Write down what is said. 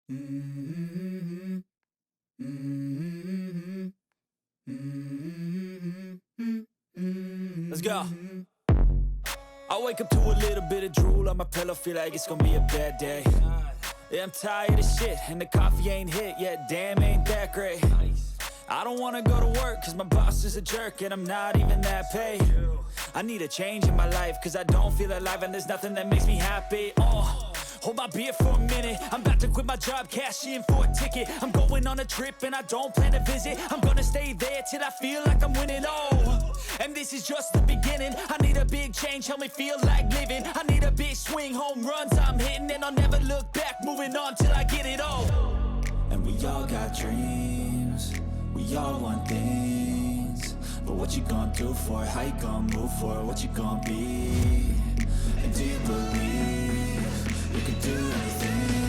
Mm-hmm. Mm-hmm. Mm-hmm. Let's go. I wake up to a little bit of drool on my pillow, feel like it's gonna be a bad day. Yeah, I'm tired of shit, and the coffee ain't hit yet, damn, ain't that great. I don't wanna go to work, cause my boss is a jerk, and I'm not even that paid. I need a change in my life, cause I don't feel alive, and there's nothing that makes me happy. Hold my beer for a minute, I'm about to quit my job, cash in for a ticket. I'm going on a trip and I don't plan to visit. I'm gonna stay there till I feel like I'm winning, and this is just the beginning. I need a big change, help me feel like living. I need a big swing, home runs I'm hitting, and I'll never look back, moving on till I get it all. And we all got dreams, we all want things, but what you gonna do for it? How you gonna move for it? What you gonna be? And do you believe you can do anything?